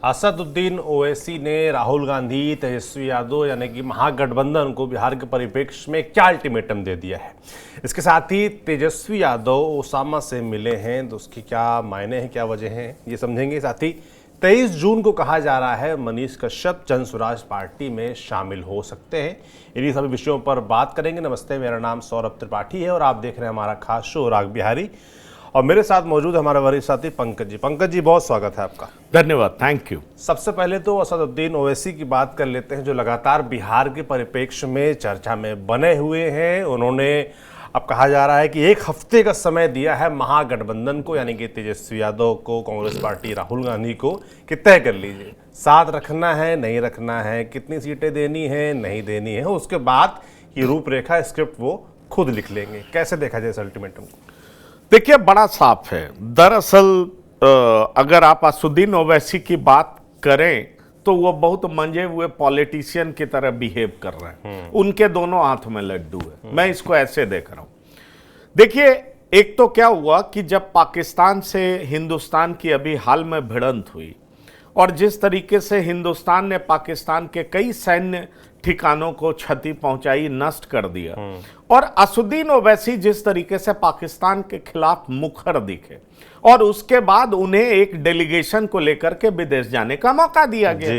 असदुद्दीन ओवैसी ने राहुल गांधी, तेजस्वी यादव यानी कि महागठबंधन को बिहार के परिप्रेक्ष्य में क्या अल्टीमेटम दे दिया है। इसके साथ ही तेजस्वी यादव ओसामा से मिले हैं तो उसकी क्या मायने हैं, क्या वजह हैं, ये समझेंगे। साथ ही 23 जून को कहा जा रहा है मनीष कश्यप जन स्वराज पार्टी में शामिल हो सकते हैं। इन्हीं सभी विषयों पर बात करेंगे। नमस्ते, मेरा नाम सौरभ त्रिपाठी है और आप देख रहे हैं हमारा खास शो राग बिहारी। और मेरे साथ मौजूद हमारे वरिष्ठ साथी पंकज जी। पंकज जी, बहुत स्वागत है आपका। धन्यवाद, थैंक यू। सबसे पहले तो असदुद्दीन ओवैसी की बात कर लेते हैं, जो लगातार बिहार के परिप्रेक्ष्य में चर्चा में बने हुए हैं। उन्होंने अब कहा जा रहा है कि एक हफ्ते का समय दिया है महागठबंधन को, यानी कि तेजस्वी यादव को, कांग्रेस पार्टी, राहुल गांधी को, कि तय कर लीजिए साथ रखना है नहीं रखना है, कितनी सीटें देनी है नहीं देनी है। उसके बाद की रूपरेखा, स्क्रिप्ट वो खुद लिख लेंगे। कैसे देखा जाए इस अल्टीमेटम को? देखिए, बड़ा साफ है। दरअसल अगर आप असदुद्दीन ओवैसी की बात करें तो वो बहुत मंजे हुए पॉलिटिशियन की तरह बिहेव कर रहे हैं। उनके दोनों हाथ में लड्डू है। मैं इसको ऐसे देख रहा हूं। देखिए, एक तो क्या हुआ कि जब पाकिस्तान से हिंदुस्तान की अभी हाल में भिड़ंत हुई और जिस तरीके से हिंदुस्तान ने पाकिस्तान के कई सैन्य ठिकानों को क्षति पहुंचाई, नष्ट कर दिया, और असदुद्दीन ओवैसी जिस तरीके से पाकिस्तान के खिलाफ मुखर दिखे, और उसके बाद उन्हें एक डेलीगेशन को लेकर के विदेश जाने का मौका दिया गया।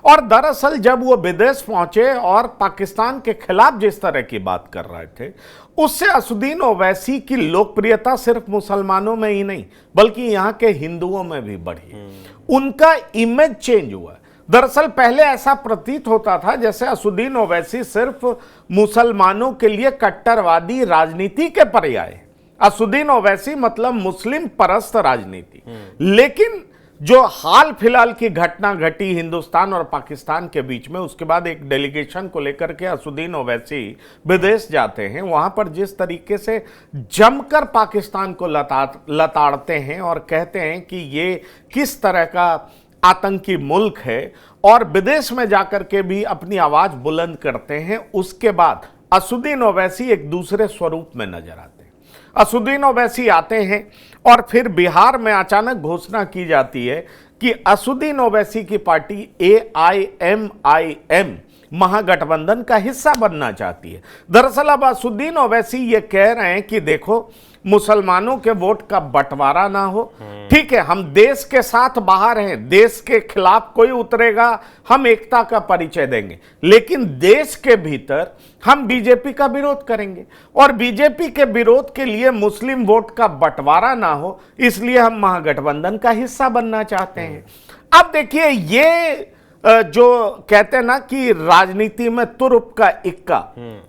और दरअसल जब वो विदेश पहुंचे और पाकिस्तान के खिलाफ जिस तरह की बात कर रहे थे, उससे असदुद्दीन ओवैसी की लोकप्रियता सिर्फ मुसलमानों में ही नहीं बल्कि यहां के हिंदुओं में भी बढ़ी। उनका इमेज चेंज हुआ। दरअसल पहले ऐसा प्रतीत होता था जैसे असदुद्दीन ओवैसी सिर्फ मुसलमानों के लिए कट्टरवादी राजनीति के पर्याय। असदुद्दीन ओवैसी मतलब मुस्लिम परस्त राजनीति। लेकिन जो हाल फिलहाल की घटना घटी हिंदुस्तान और पाकिस्तान के बीच में, उसके बाद एक डेलीगेशन को लेकर के असदुद्दीन ओवैसी विदेश जाते हैं। वहां पर जिस तरीके से जमकर पाकिस्तान को लताड़ते हैं और कहते हैं कि ये किस तरह का आतंकी मुल्क है, और विदेश में जाकर के भी अपनी आवाज बुलंद करते हैं। उसके बाद असदुद्दीन ओवैसी एक दूसरे स्वरूप में नजर आते हैं। असदुद्दीन ओवैसी आते हैं और फिर बिहार में अचानक घोषणा की जाती है कि असदुद्दीन ओवैसी की पार्टी AIMIM महागठबंधन का हिस्सा बनना चाहती है। दरअसल अब असदुद्दीन ओवैसी ये कह रहे हैं कि देखो, मुसलमानों के वोट का बंटवारा ना हो। ठीक है, हम देश के साथ बाहर हैं, देश के खिलाफ कोई उतरेगा, हम एकता का परिचय देंगे, लेकिन देश के भीतर हम बीजेपी का विरोध करेंगे, और बीजेपी के विरोध के लिए मुस्लिम वोट का बंटवारा ना हो, इसलिए हम महागठबंधन का हिस्सा बनना चाहते हैं। अब देखिए, ये जो कहते हैं ना कि राजनीति में तुरुप का इक्का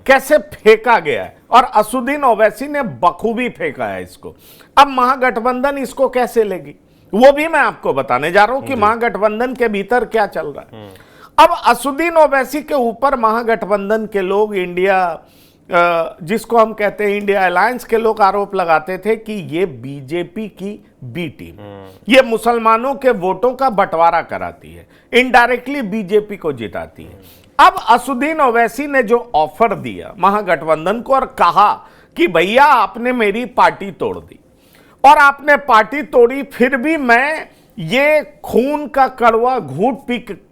कैसे फेंका गया है, और असदुद्दीन ओवैसी ने बखूबी फेंका है इसको। अब महागठबंधन इसको कैसे लेगी, वो भी मैं आपको बताने जा रहा हूं कि महागठबंधन के भीतर क्या चल रहा है। अब असदुद्दीन ओवैसी के ऊपर महागठबंधन के लोग, इंडिया जिसको हम कहते हैं इंडिया अलायंस के लोग, आरोप लगाते थे कि ये बीजेपी की बी टीम, ये मुसलमानों के वोटों का बंटवारा कराती है, इनडायरेक्टली बीजेपी को जिताती है। अब असदुद्दीन ओवैसी ने जो ऑफर दिया महागठबंधन को और कहा कि भैया आपने मेरी पार्टी तोड़ दी, और आपने पार्टी तोड़ी, फिर भी मैं ये खून का कड़वा घूंट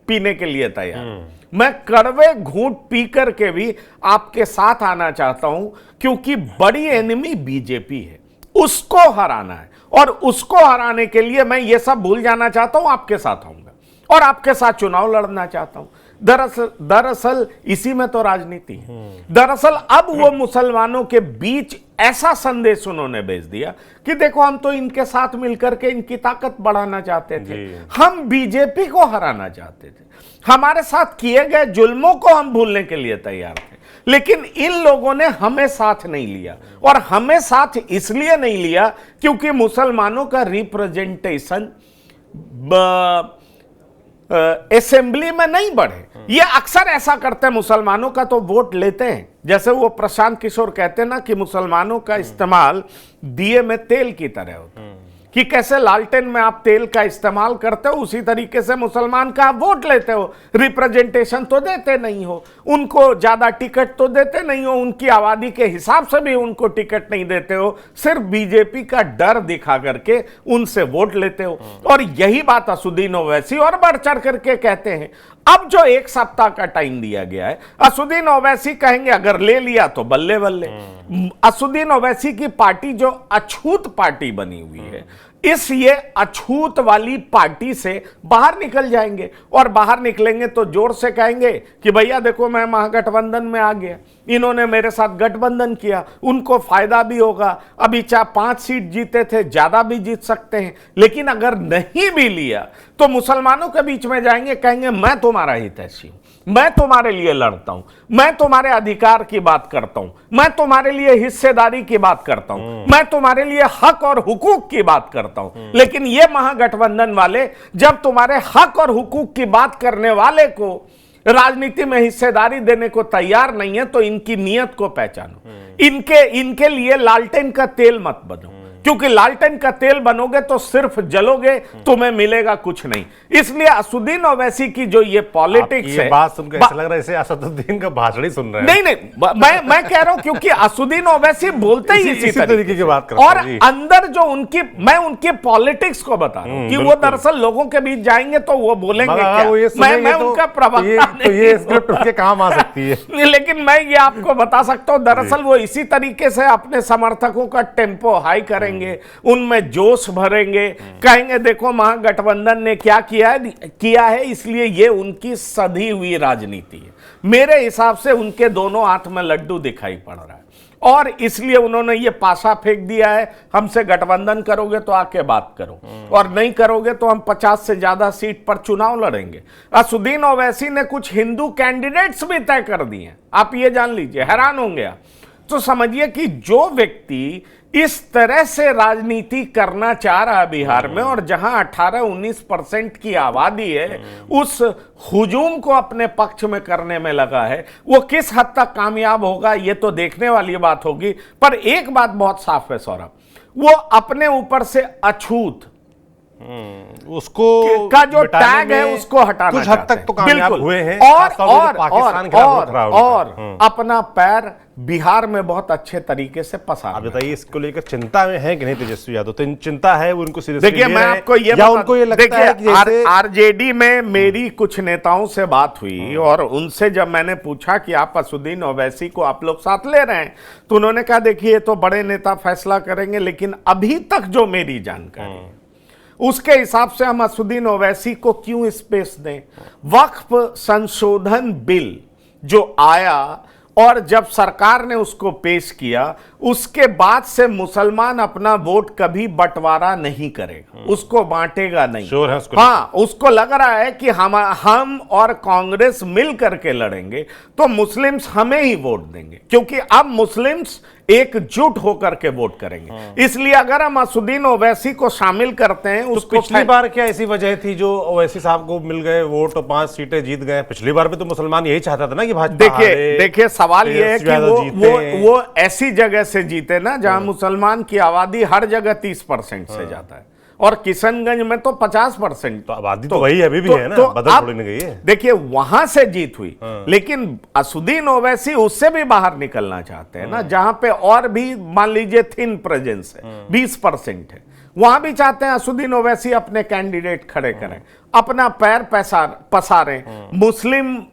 पीने के लिए तैयार, मैं कड़वे घूंट पी करके भी आपके साथ आना चाहता हूं, क्योंकि बड़ी एनिमी बीजेपी है, उसको हराना है, और उसको हराने के लिए मैं ये सब भूल जाना चाहता हूं, आपके साथ आऊंगा और आपके साथ चुनाव लड़ना चाहता हूं। दरअसल इसी में तो राजनीति है। दरअसल अब वो मुसलमानों के बीच ऐसा संदेश उन्होंने भेज दिया कि देखो, हम तो इनके साथ मिलकर के इनकी ताकत बढ़ाना चाहते थे, हम बीजेपी को हराना चाहते थे, हमारे साथ किए गए जुल्मों को हम भूलने के लिए तैयार थे, लेकिन इन लोगों ने हमें साथ नहीं लिया। और हमें साथ इसलिए नहीं लिया क्योंकि मुसलमानों का रिप्रेजेंटेशन असेंबली में नहीं बढ़े। ये अक्सर ऐसा करते हैं, मुसलमानों का तो वोट लेते हैं, जैसे वो प्रशांत किशोर कहते हैं ना कि मुसलमानों का इस्तेमाल दिए में तेल की तरह होता है। कि कैसे लालटेन में आप तेल का इस्तेमाल करते हो, उसी तरीके से मुसलमान का आप वोट लेते हो। रिप्रेजेंटेशन तो देते नहीं हो, उनको ज्यादा टिकट तो देते नहीं हो, उनकी आबादी के हिसाब से भी उनको टिकट नहीं देते हो, सिर्फ बीजेपी का डर दिखा करके उनसे वोट लेते हो। और यही बात असुद्दीन ओवैसी और बढ़ चढ़ करके कहते हैं। अब जो 1 सप्ताह का टाइम दिया गया है, असुद्दीन ओवैसी कहेंगे अगर ले लिया तो बल्ले बल्ले। असुद्दीन ओवैसी की पार्टी जो अछूत पार्टी बनी हुई है, इस ये अछूत वाली पार्टी से बाहर निकल जाएंगे, और बाहर निकलेंगे तो जोर से कहेंगे कि भैया देखो मैं महागठबंधन में आ गया, इन्होंने मेरे साथ गठबंधन किया, उनको फायदा भी होगा। अभी चाहे 5 सीट जीते थे, ज्यादा भी जीत सकते हैं, लेकिन अगर नहीं भी लिया तो मुसलमानों के बीच में जाएंगे, कहेंगे मैं तुम्हारा हितैषी हूं, मैं तुम्हारे लिए लड़ता हूं, मैं तुम्हारे अधिकार की बात करता हूं, मैं तुम्हारे लिए हिस्सेदारी की बात करता हूं, मैं तुम्हारे लिए हक और हुकूक की बात करता हूं। लेकिन ये महागठबंधन वाले जब तुम्हारे हक और हुकूक की बात करने वाले को राजनीति में हिस्सेदारी देने को तैयार नहीं है, तो इनकी नीयत को पहचानो। इनके लिए लालटेन का तेल मत बनो, क्योंकि लालटेन का तेल बनोगे तो सिर्फ जलोगे, तुम्हें मिलेगा कुछ नहीं। इसलिए असुद्दीन ओवैसी की जो ये पॉलिटिक्स है, बात सुनकर ऐसा लग रहा है जैसे असदुद्दीन का भाषण ही सुन रहे हैं। नहीं, मैं कह रहा हूं क्योंकि असुद्दीन ओवैसी बोलते ही इसी तरीके की बात करते और हैं। अंदर जो मैं उनकी पॉलिटिक्स को बता रहा हूं कि वो दरअसल लोगों के बीच जाएंगे तो वो बोलेंगे क्या, मैं उनका प्रवक्ता ये स्क्रिप्ट उनके काम आ सकती है। लेकिन मैं ये आपको बता सकता हूं, दरअसल वो इसी तरीके से अपने समर्थकों का टेम्पो हाई करेंगे, उनमें जोश भरेंगे, कहेंगे देखो महागठबंधन ने क्या किया है, इसलिए ये उनकी सधी हुई राजनीति है। मेरे हिसाब से उनके दोनों हाथ में लड्डू दिखाई पड़ रहा है, और इसलिए उन्होंने ये पासा फेंक दिया है, हमसे गठबंधन करोगे तो आके बात करो, और नहीं करोगे तो हम 50 से ज्यादा सीट पर चुनाव लड़ेंगे। असुद्दीन ओवैसी ने कुछ हिंदू कैंडिडेट्स भी तय कर दिए, आप ये जान लीजिए, हैरान होंगे आप। तो समझिए कि जो व्यक्ति इस तरह से राजनीति करना चाह रहा है बिहार में, और जहां 18-19% की आबादी है, उस हुजूम को अपने पक्ष में करने में लगा है, वो किस हद तक कामयाब होगा ये तो देखने वाली बात होगी। पर एक बात बहुत साफ है सौरभ, वो अपने ऊपर से अछूत उसको का जो टैग है उसको हटाना कुछ हद तक तो कामयाब हुए हैं, और अपना पैर बिहार में बहुत अच्छे तरीके से पसार। आप बताइए इसको लेकर चिंता में है कि नहीं तेजस्वी यादव? तो चिंता है, वो उनको सीरियसली देखिए मैं आपको ये लगता है कि जैसे आरजेडी में मेरी कुछ नेताओं से बात हुई, और उनसे जब मैंने पूछा कि आप असुद्दीन ओवैसी को आप लोग साथ ले रहे हैं, तो उन्होंने कहा देखिए तो बड़े नेता फैसला करेंगे, लेकिन अभी तक जो मेरी जानकारी है उसके हिसाब से हम असुद्दीन ओवैसी को क्यों स्पेस दें। वक्फ संशोधन बिल जो आया और जब सरकार ने उसको पेश किया, उसके बाद से मुसलमान अपना वोट कभी बंटवारा नहीं करेगा, उसको बांटेगा नहीं। श्योर है उसको? हाँ, उसको लग रहा है कि हम और कांग्रेस मिल करके लड़ेंगे तो मुस्लिम्स हमें ही वोट देंगे, क्योंकि अब मुस्लिम्स एकजुट होकर के वोट करेंगे। इसलिए अगर हम असुद्दीन ओवैसी को शामिल करते हैं, उसको पिछली बार क्या ऐसी वजह थी जो ओवैसी साहब को मिल गए वोट और 5 सीटें जीत गए? पिछली बार भी तो मुसलमान यही चाहता था ना कि भाजपा देखिए सवाल ये है कि वो ऐसी जगह से जीते ना जहां मुसलमान की आबादी हर जगह 30% से ज्यादा है, और किशनगंज में तो 50%। तो आबादी तो वही अभी भी है ना, बदल थोड़ी नहीं गई है। देखिए वहां से जीत हुई, लेकिन असुद्दीन ओवैसी उससे भी बाहर निकलना चाहते हैं ना, जहां पे और भी मान लीजिए थिन प्रेजेंस है, 20% है, वहां भी चाहते हैं असुद्दीन ओवैसी अपने कैंडिडेट खड़े करें, अपना पैर पसारें, मुस्लिम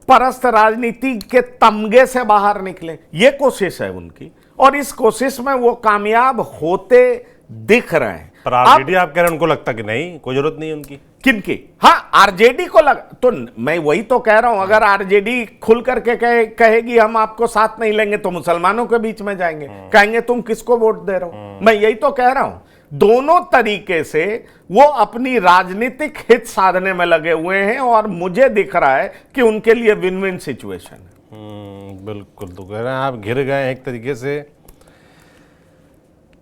परस्त राजनीति के तमगे से बाहर निकले। ये कोशिश है उनकी, और इस कोशिश में वो कामयाब होते दिख रहे हैं। पर आरजेडी आप कह रहे हैं उनको लगता कि नहीं, कोई जरूरत नहीं है उनकी? किनकी? हाँ, आरजेडी को तो मैं वही तो कह रहा हूं, अगर आरजेडी खुल करके कहेगी हम आपको साथ नहीं लेंगे तो मुसलमानों के बीच में जाएंगे, कहेंगे तुम किसको वोट दे रहे हो। मैं यही तो कह रहा हूं, दोनों तरीके से वो अपनी राजनीतिक हित साधने में लगे हुए हैं, और मुझे दिख रहा है कि उनके लिए विन विन सिचुएशन है। बिल्कुल, तो कह रहे हैं आप घिर गए एक तरीके से।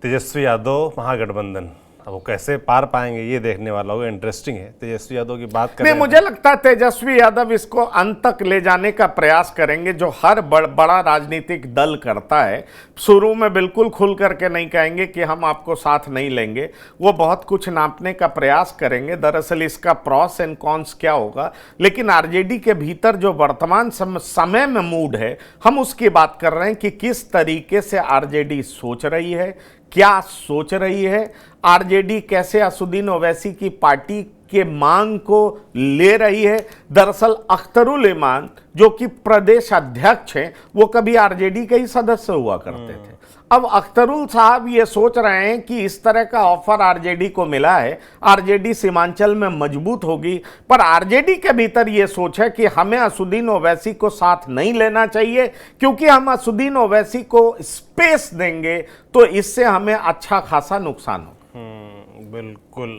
तेजस्वी यादव महागठबंधन अब वो कैसे पार पाएंगे ये देखने वाला होगा। इंटरेस्टिंग है। तेजस्वी यादव की बात नहीं, करें, मुझे लगता है तेजस्वी यादव इसको अंत तक ले जाने का प्रयास करेंगे, जो हर बड़ा राजनीतिक दल करता है। शुरू में बिल्कुल खुल करके नहीं कहेंगे कि हम आपको साथ नहीं लेंगे, वो बहुत कुछ नापने का प्रयास करेंगे। दरअसल इसका प्रॉस एंड कॉन्स क्या होगा, लेकिन आरजेडी के भीतर जो वर्तमान समय में मूड है, हम उसकी बात कर रहे हैं कि किस तरीके से आरजेडी सोच रही है, क्या सोच रही है। आरजेडी कैसे असुद्दीन ओवैसी की पार्टी के मांग को ले रही है। दरअसल अख्तरुल इमान जो कि प्रदेश अध्यक्ष हैं, वो कभी आरजेडी के ही सदस्य हुआ करते थे। अब अख्तरुल साहब ये सोच रहे हैं कि इस तरह का ऑफर आरजेडी को मिला है, आरजेडी सीमांचल में मजबूत होगी, पर आरजेडी के भीतर ये सोच है कि हमें असुद्दीन ओवैसी को साथ नहीं लेना चाहिए, क्योंकि हम असुद्दीन ओवैसी को स्पेस देंगे तो इससे हमें अच्छा खासा नुकसान होगा। बिल्कुल।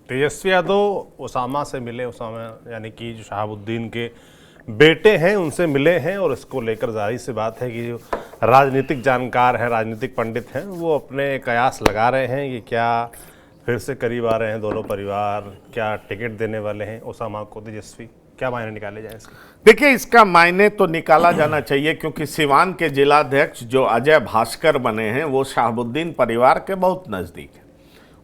तेजस्वी यादव ओसामा से मिले, ओसामा यानी कि जो शहाबुद्दीन के बेटे हैं उनसे मिले हैं, और इसको लेकर जाहिर सी बात है कि जो राजनीतिक जानकार हैं, राजनीतिक पंडित हैं, वो अपने कयास लगा रहे हैं कि क्या फिर से करीब आ रहे हैं दोनों परिवार, क्या टिकट देने वाले हैं ओसामा को तेजस्वी, क्या मायने निकाले जाए इसके? देखिए, इसका मायने तो निकाला जाना चाहिए, क्योंकि सिवान के जिलाध्यक्ष जो अजय भास्कर बने हैं वो शहाबुद्दीन परिवार के बहुत नज़दीक है,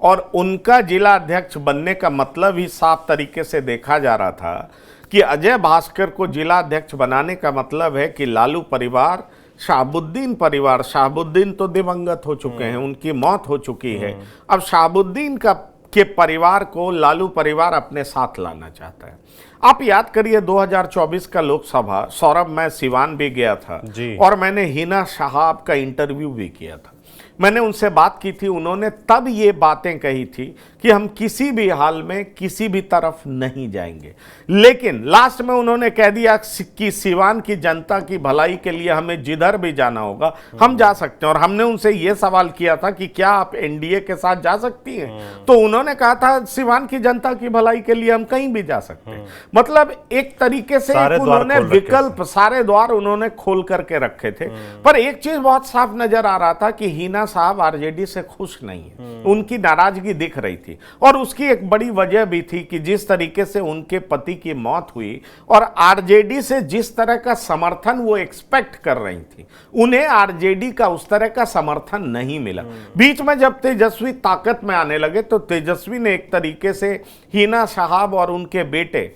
और उनका जिला अध्यक्ष बनने का मतलब ही साफ तरीके से देखा जा रहा था कि अजय भास्कर को जिला अध्यक्ष बनाने का मतलब है कि लालू परिवार, शहाबुद्दीन परिवार, शहाबुद्दीन तो दिवंगत हो चुके हैं, उनकी मौत हो चुकी है, अब शहाबुद्दीन के परिवार को लालू परिवार अपने साथ लाना चाहता है। आप याद करिए 2024 का लोकसभा, सौरभ, मैं सिवान भी गया था और मैंने हिना साहब का इंटरव्यू भी किया था। मैंने उनसे बात की थी, उन्होंने तब ये बातें कही थी कि हम किसी भी हाल में किसी भी तरफ नहीं जाएंगे, लेकिन लास्ट में उन्होंने कह दिया कि सिवान की जनता की भलाई के लिए हमें जिधर भी जाना होगा हम जा सकते हैं। और हमने उनसे ये सवाल किया था कि क्या आप एनडीए के साथ जा सकती हैं, तो उन्होंने कहा था सिवान की जनता की भलाई के लिए हम कहीं भी जा सकते हैं। मतलब एक तरीके से उन्होंने विकल्प, सारे द्वार उन्होंने खोल करके रखे थे। पर एक चीज बहुत साफ नजर आ रहा था कि हिना साहब आरजेडी से खुश नहीं है, उनकी नाराजगी दिख रही थी, और उसकी एक बड़ी वजह भी थी कि जिस तरीके से उनके पति की मौत हुई और आरजेडी से जिस तरह का समर्थन वो एक्सपेक्ट कर रही थी, उन्हें आरजेडी का उस तरह का समर्थन नहीं मिला। बीच में जब तेजस्वी ताकत में आने लगे तो तेजस्वी ने एक तरीके से हिना साहब और उनके बेटे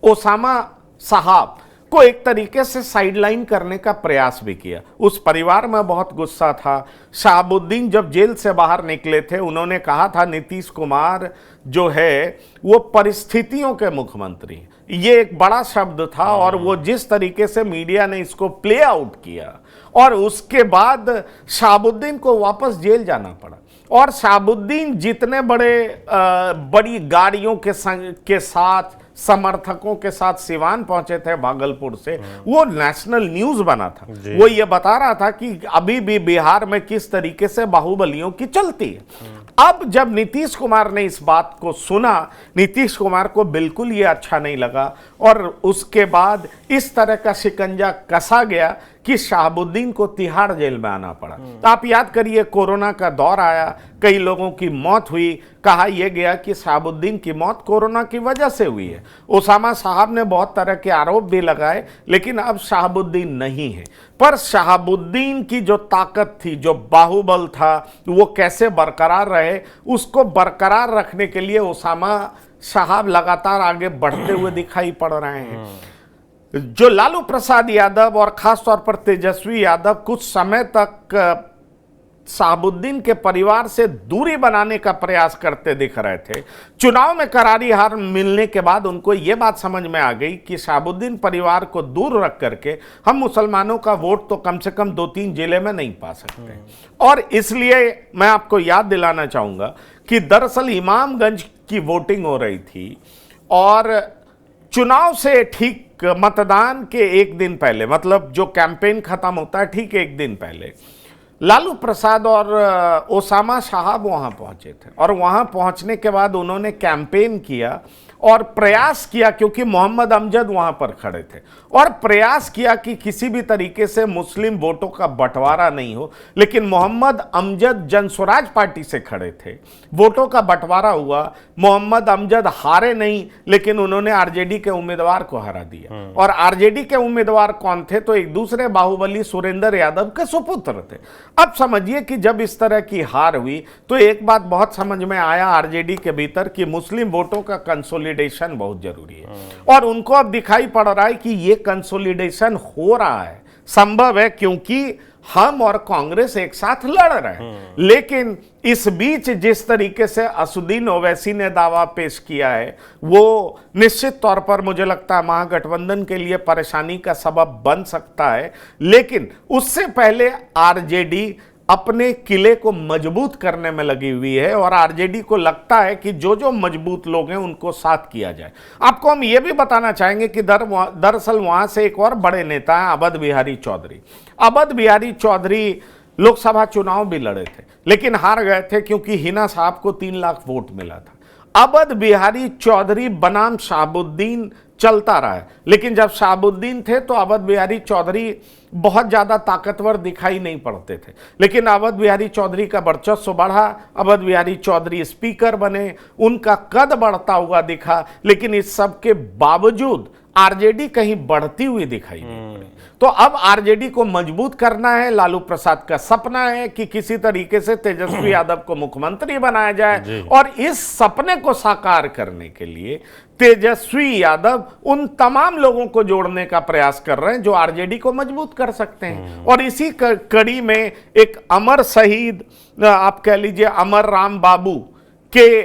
ओसामा साहब को एक तरीके से साइडलाइन करने का प्रयास भी किया। उस परिवार में बहुत गुस्सा था। शहाबुद्दीन जब जेल से बाहर निकले थे, उन्होंने कहा था नीतीश कुमार जो है वो परिस्थितियों के मुख्यमंत्री हैं। ये एक बड़ा शब्द था, और वो जिस तरीके से मीडिया ने इसको प्ले आउट किया, और उसके बाद शहाबुद्दीन को वापस जेल जाना पड़ा। और शहाबुद्दीन जितने बड़ी गाड़ियों के साथ, समर्थकों के साथ सिवान पहुंचे थे भागलपुर से, वो नेशनल न्यूज बना था। वो ये बता रहा था कि अभी भी बिहार में किस तरीके से बाहुबलियों की चलती है। अब जब नीतीश कुमार ने इस बात को सुना, नीतीश कुमार को बिल्कुल ये अच्छा नहीं लगा, और उसके बाद इस तरह का शिकंजा कसा गया कि शहाबुद्दीन को तिहाड़ जेल में आना पड़ा। तो आप याद करिए, कोरोना का दौर आया, कई लोगों की मौत हुई, कहा यह गया कि शहाबुद्दीन की मौत कोरोना की वजह से हुई है। ओसामा साहब ने बहुत तरह के आरोप भी लगाए, लेकिन अब शहाबुद्दीन नहीं है। पर शहाबुद्दीन की जो ताकत थी, जो बाहुबल था, वो कैसे बरकरार रहे, उसको बरकरार रखने के लिए ओसामा साहब लगातार आगे बढ़ते हुए दिखाई पड़ रहे हैं। जो लालू प्रसाद यादव और खासतौर पर तेजस्वी यादव कुछ समय तक शहाबुद्दीन के परिवार से दूरी बनाने का प्रयास करते दिख रहे थे, चुनाव में करारी हार मिलने के बाद उनको ये बात समझ में आ गई कि शहाबुद्दीन परिवार को दूर रख करके हम मुसलमानों का वोट तो कम से कम 2-3 जिले में नहीं पा सकते। और इसलिए मैं आपको याद दिलाना चाहूंगा कि दरअसल इमामगंज की वोटिंग हो रही थी, और चुनाव से ठीक मतदान के एक दिन पहले, मतलब जो कैंपेन खत्म होता है ठीक एक दिन पहले, लालू प्रसाद और ओसामा साहब वहां पहुंचे थे, और वहां पहुंचने के बाद उन्होंने कैंपेन किया, और प्रयास किया, क्योंकि मोहम्मद अमजद वहां पर खड़े थे, और प्रयास किया कि किसी भी तरीके से मुस्लिम वोटों का बंटवारा नहीं हो। लेकिन मोहम्मद अमजद जनसुराज पार्टी से खड़े थे, वोटों का बंटवारा हुआ, मोहम्मद अमजद हारे नहीं, लेकिन उन्होंने आरजेडी के उम्मीदवार को हरा दिया। और आरजेडी के उम्मीदवार कौन थे? तो एक दूसरे बाहुबली सुरेंद्र यादव के सुपुत्र थे। अब समझिए कि जब इस तरह की हार हुई तो एक बात बहुत समझ में आया आरजेडी के भीतर कि मुस्लिम वोटों का कंसोलिडेशन बहुत जरूरी है, और उनको अब दिखाई पड़ रहा है कि ये कंसोलिडेशन हो रहा है, संभव है, क्योंकि हम और कांग्रेस एक साथ लड़ रहे हैं। लेकिन इस बीच जिस तरीके से असुद्दीन ओवैसी ने दावा पेश किया है, वो निश्चित तौर पर मुझे लगता है महागठबंधन के लिए परेशानी का सबब बन सकता है। लेकिन उससे पहले आरजेडी अपने किले को मजबूत करने में लगी हुई है, और आरजेडी को लगता है कि जो जो मजबूत लोग हैं उनको साथ किया जाए। आपको हम ये भी बताना चाहेंगे कि दरअसल वहां से एक और बड़े नेता हैं अवध बिहारी चौधरी। अवध बिहारी चौधरी लोकसभा चुनाव भी लड़े थे, लेकिन हार गए थे क्योंकि हिना साहब को 3 लाख वोट मिला था। अवध बिहारी चौधरी बनाम शहाबुद्दीन चलता रहा है, लेकिन जब शहाबुद्दीन थे तो अवध बिहारी चौधरी बहुत ज्यादा ताकतवर दिखाई नहीं पड़ते थे। लेकिन अवध बिहारी चौधरी का वर्चस्व बढ़ा, अवध बिहारी चौधरी स्पीकर बने, उनका कद बढ़ता हुआ दिखा। लेकिन इस सब के बावजूद आरजेडी कहीं बढ़ती हुई दिखाई नहीं पड़ी। तो अब आरजेडी को मजबूत करना है। लालू प्रसाद का सपना है कि किसी तरीके से तेजस्वी यादव को मुख्यमंत्री बनाया जाए, और इस सपने को साकार करने के लिए तेजस्वी यादव उन तमाम लोगों को जोड़ने का प्रयास कर रहे हैं जो आरजेडी को मजबूत कर सकते हैं। और इसी कड़ी में एक अमर शहीद, आप कह लीजिए अमर राम बाबू के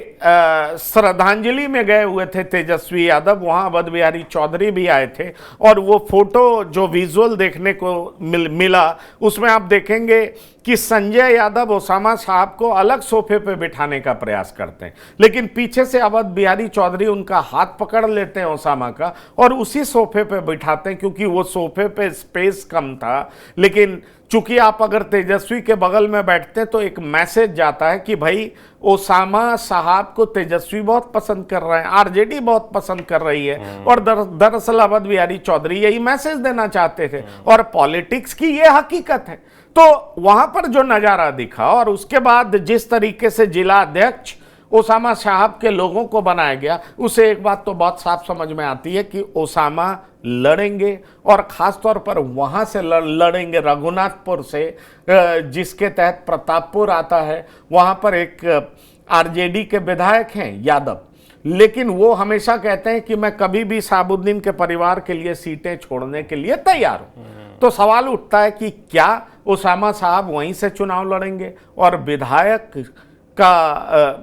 श्रद्धांजलि में गए हुए थे तेजस्वी यादव, वहां अवध बिहारी चौधरी भी आए थे। और वो फोटो जो विजुअल देखने को मिला उसमें आप देखेंगे कि संजय यादव ओसामा साहब को अलग सोफे पे बिठाने का प्रयास करते हैं, लेकिन पीछे से अवध बिहारी चौधरी उनका हाथ पकड़ लेते हैं ओसामा का और उसी सोफे पे बिठाते हैं, क्योंकि वो सोफे पे स्पेस कम था। लेकिन चूंकि आप अगर तेजस्वी के बगल में बैठते हैं तो एक मैसेज जाता है कि भाई ओसामा साहब को तेजस्वी बहुत पसंद कर रहे हैं, आरजेडी बहुत पसंद कर रही है। और दरअसल अवध बिहारी चौधरी यही मैसेज देना चाहते थे, और पॉलिटिक्स की ये हकीकत है। तो वहां पर जो नजारा दिखा, और उसके बाद जिस तरीके से जिला अध्यक्ष ओसामा साहब के लोगों को बनाया गया, उसे एक बात तो बहुत साफ समझ में आती है कि ओसामा लड़ेंगे, और खास तौर पर वहां से लड़ेंगे रघुनाथपुर से, जिसके तहत प्रतापपुर आता है। वहां पर एक आरजेडी के विधायक हैं यादव, लेकिन वो हमेशा कहते हैं कि मैं कभी भी शहाबुद्दीन के परिवार के लिए सीटें छोड़ने के लिए तैयार हूं। तो सवाल उठता है कि क्या ओसामा साहब वहीं से चुनाव लड़ेंगे और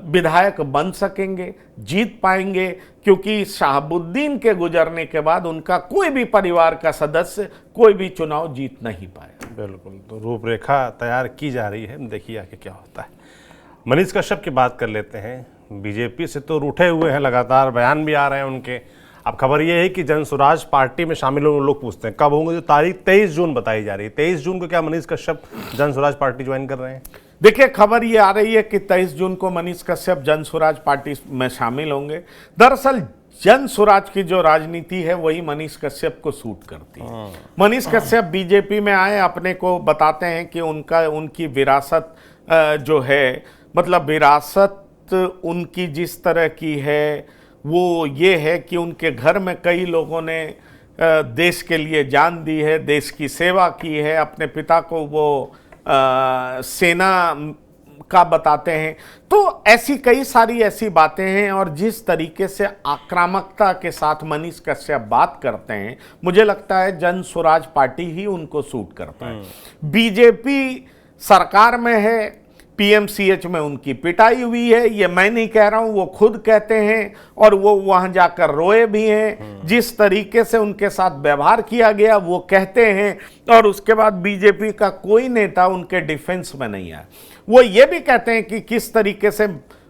विधायक बन सकेंगे, जीत पाएंगे? क्योंकि शहाबुद्दीन के गुजरने के बाद उनका कोई भी परिवार का सदस्य कोई भी चुनाव जीत नहीं पाया। बिल्कुल, तो रूपरेखा तैयार की जा रही है, देखिए आगे क्या होता है। मनीष कश्यप की बात कर लेते हैं। बीजेपी से तो रूठे हुए हैं, लगातार बयान भी आ रहे हैं उनके। अब खबर यह है कि जनसुराज पार्टी में शामिल होने लोग पूछते हैं कब होंगे, जो तारीख 23 जून बताई जा रही है। 23 जून को क्या मनीष कश्यप जनसुराज पार्टी ज्वाइन कर रहे हैं? देखिए, खबर ये आ रही है कि 23 जून को मनीष कश्यप जनसुराज पार्टी में शामिल होंगे। दरअसल जनसुराज की जो राजनीति है वही मनीष कश्यप को सूट करती है। मनीष कश्यप बीजेपी में आए, अपने को बताते हैं कि उनकी विरासत जो है, मतलब विरासत उनकी जिस तरह की है वो ये है कि उनके घर में कई लोगों ने देश के लिए जान दी है, देश की सेवा की है। अपने पिता को वो सेना का बताते हैं। तो ऐसी कई सारी ऐसी बातें हैं, और जिस तरीके से आक्रामकता के साथ मनीष कश्यप बात करते हैं, मुझे लगता है जनसुराज पार्टी ही उनको सूट करता है। बीजेपी सरकार में है, पीएमसीएच में उनकी पिटाई हुई है, ये मैं नहीं कह रहा हूं, वो खुद कहते हैं, और वो वहां जाकर रोए भी हैं। जिस तरीके से उनके साथ व्यवहार किया गया वो कहते हैं, और उसके बाद बीजेपी का कोई नेता उनके डिफेंस में नहीं आया। वो ये भी कहते हैं कि किस तरीके से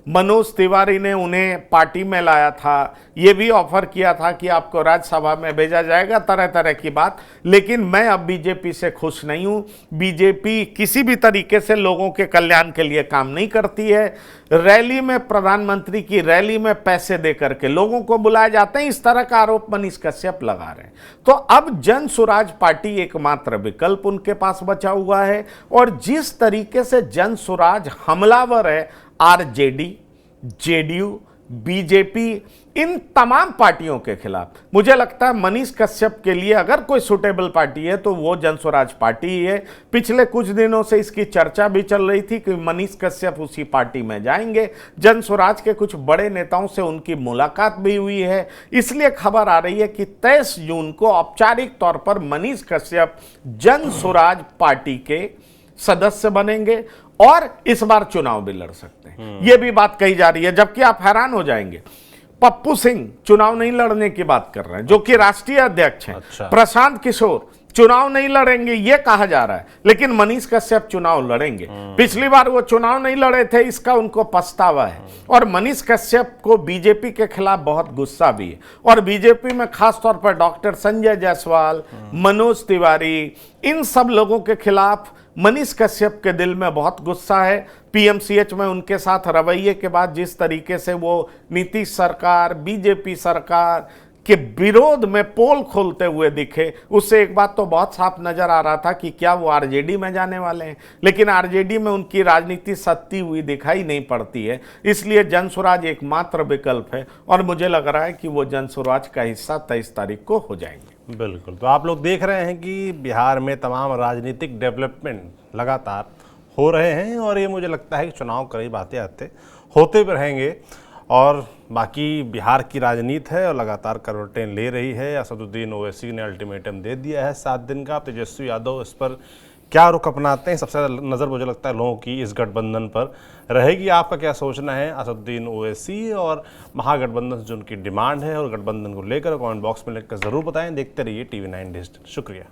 मनोज तिवारी ने उन्हें पार्टी में लाया था, ये भी ऑफर किया था कि आपको राज्यसभा में भेजा जाएगा, तरह तरह की बात। लेकिन मैं अब बीजेपी से खुश नहीं हूं। बीजेपी किसी भी तरीके से लोगों के कल्याण के लिए काम नहीं करती है। रैली में, प्रधानमंत्री की रैली में पैसे दे करके लोगों को बुलाए जाते हैं, इस तरह का आरोप मनीष कश्यप लगा रहे हैं। तो अब जन स्वराज पार्टी एकमात्र विकल्प उनके पास बचा हुआ है। और जिस तरीके से जन स्वराज हमलावर है आरजेडी, जेडीयू, बीजेपी, इन तमाम पार्टियों के खिलाफ, मुझे लगता है मनीष कश्यप के लिए अगर कोई सुटेबल पार्टी है तो वो जन स्वराज पार्टी ही है। पिछले कुछ दिनों से इसकी चर्चा भी चल रही थी कि मनीष कश्यप उसी पार्टी में जाएंगे। जन स्वराज के कुछ बड़े नेताओं से उनकी मुलाकात भी हुई है, इसलिए खबर आ रही है कि 23 जून को औपचारिक तौर पर मनीष कश्यप जन स्वराज पार्टी के सदस्य बनेंगे और इस बार चुनाव भी लड़ सकते हैं। यह भी बात कही जा रही है। जबकि आप हैरान हो जाएंगे, पप्पू सिंह चुनाव नहीं लड़ने की बात कर रहे हैं, जो कि राष्ट्रीय अध्यक्ष हैं। अच्छा। प्रशांत किशोर चुनाव नहीं लड़ेंगे यह कहा जा रहा है, लेकिन मनीष कश्यप चुनाव लड़ेंगे। पिछली बार वो चुनाव नहीं लड़े थे, इसका उनको पछतावा है। और मनीष कश्यप को बीजेपी के खिलाफ बहुत गुस्सा भी है। और बीजेपी में खासतौर पर डॉक्टर संजय जायसवाल, मनोज तिवारी, इन सब लोगों के खिलाफ मनीष कश्यप के दिल में बहुत गुस्सा है। पीएमसीएच में उनके साथ रवैये के बाद जिस तरीके से वो नीतीश सरकार, बीजेपी सरकार के विरोध में पोल खोलते हुए दिखे, उससे एक बात तो बहुत साफ नजर आ रहा था कि क्या वो आरजेडी में जाने वाले हैं। लेकिन आरजेडी में उनकी राजनीति सत्ती हुई दिखाई नहीं पड़ती है, इसलिए जन स्वराज एकमात्र विकल्प है। और मुझे लग रहा है कि वो जन स्वराज का हिस्सा 23 तारीख को हो जाएंगे। बिल्कुल। तो आप लोग देख रहे हैं कि बिहार में तमाम राजनीतिक डेवलपमेंट लगातार हो रहे हैं और ये मुझे लगता है कि चुनाव करीब आते आते होते भी रहेंगे। और बाकी बिहार की राजनीति है और लगातार करवटें ले रही है। असदुद्दीन ओवैसी ने अल्टीमेटम दे दिया है 7 दिन का। तेजस्वी यादव इस पर क्या रुख अपनाते हैं, सबसे ज़्यादा नज़र मुझे लगता है लोगों की इस गठबंधन पर रहेगी। आपका क्या सोचना है असदुद्दीन ओवैसी और महागठबंधन से जो उनकी डिमांड है और गठबंधन को लेकर कमेंट बॉक्स में लिखकर ज़रूर बताएं। देखते रहिए TV9 डिजिटल। शुक्रिया।